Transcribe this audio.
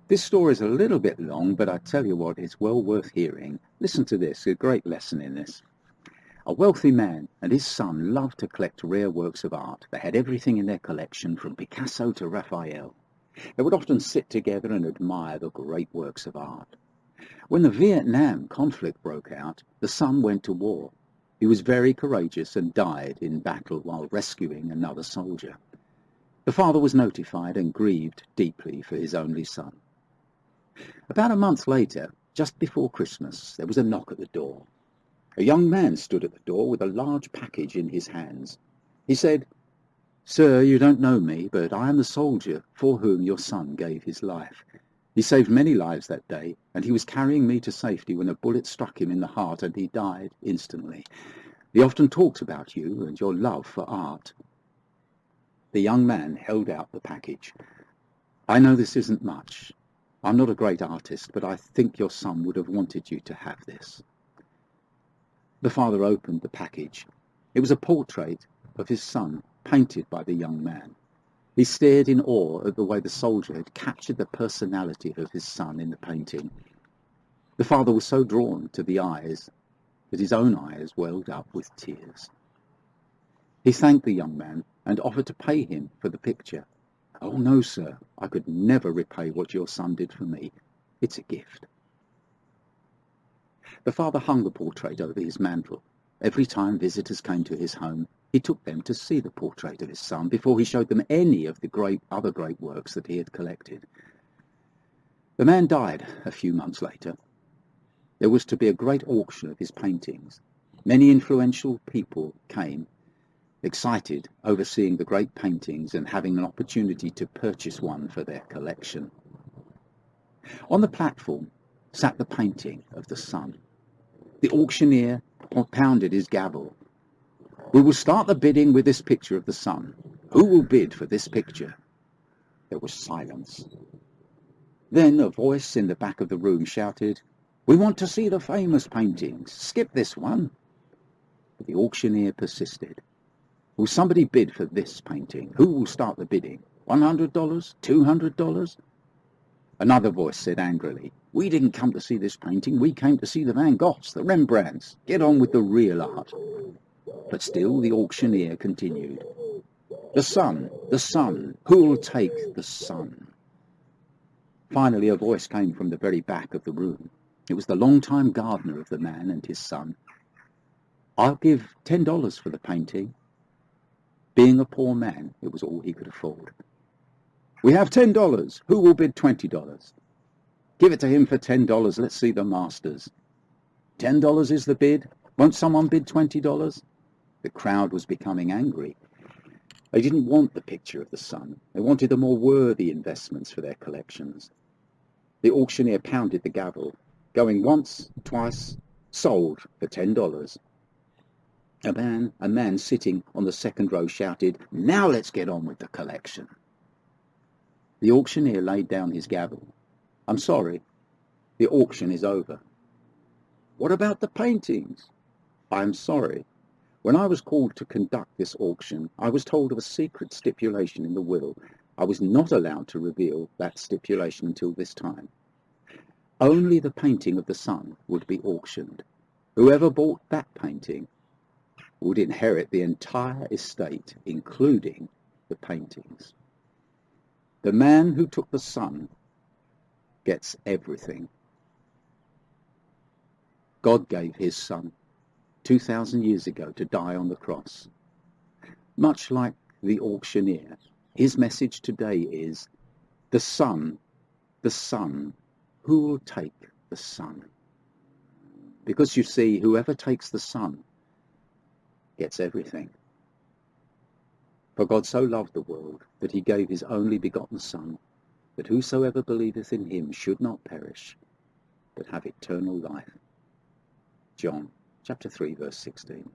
This story is a little bit long, but I tell you what, it's well worth hearing. Listen to this, a great lesson in this. A wealthy man and his son loved to collect rare works of art. They had everything in their collection, from Picasso to Raphael. They would often sit together and admire the great works of art. When the Vietnam conflict broke out, the son went to war. He was very courageous and died in battle while rescuing another soldier. The father was notified and grieved deeply for his only son. About a month later, just before Christmas, there was a knock at the door. A young man stood at the door with a large package in his hands. He said, "Sir, you don't know me, but I am the soldier for whom your son gave his life. He saved many lives that day, and he was carrying me to safety when a bullet struck him in the heart and he died instantly. He often talks about you and your love for art." The young man held out the package. "I know this isn't much. I'm not a great artist, but I think your son would have wanted you to have this." The father opened the package. It was a portrait of his son, painted by the young man. He stared in awe at the way the soldier had captured the personality of his son in the painting. The father was so drawn to the eyes that his own eyes welled up with tears. He thanked the young man and offered to pay him for the picture. "Oh no, sir, I could never repay what your son did for me. It's a gift." The father hung the portrait over his mantel. Every time visitors came to his home, he took them to see the portrait of his son before he showed them any of the other great works that he had collected. The man died a few months later. There was to be a great auction of his paintings. Many influential people came, excited over seeing the great paintings and having an opportunity to purchase one for their collection. On the platform sat the painting of the son. The auctioneer pounded his gavel. "We will start the bidding with this picture of the son. Who will bid for this picture?" There was silence. Then a voice in the back of the room shouted, "We want to see the famous paintings. Skip this one." But the auctioneer persisted. "Will somebody bid for this painting? Who will start the bidding? $100? $200? Another voice said angrily, "We didn't come to see this painting. We came to see the Van Goghs, the Rembrandts. Get on with the real art." But still the auctioneer continued. The son, who will take the son?" Finally a voice came from the very back of the room. It was the long-time gardener of the man and his son. "I'll give $10 for the painting." Being a poor man, it was all he could afford. "We have $10. Who will bid $20? "Give it to him for $10. Let's see the masters." $10 is the bid. Won't someone bid $20? The crowd was becoming angry. They didn't want the picture of the son. They wanted the more worthy investments for their collections. The auctioneer pounded the gavel, going once, twice, sold for $10. A man sitting on the second row shouted, "Now let's get on with the collection." The auctioneer laid down his gavel. "I'm sorry, the auction is over." "What about the paintings?" "I'm sorry. When I was called to conduct this auction, I was told of a secret stipulation in the will. I was not allowed to reveal that stipulation until this time. Only the painting of the son would be auctioned. Whoever bought that painting would inherit the entire estate, including the paintings. The man who took the son gets everything." God gave his son 2,000 years ago to die on the cross. Much like the auctioneer, his message today is, the son, who will take the son? Because you see, whoever takes the son gets everything. For God so loved the world that he gave his only begotten Son, that whosoever believeth in him should not perish, but have eternal life. John chapter 3 verse 16.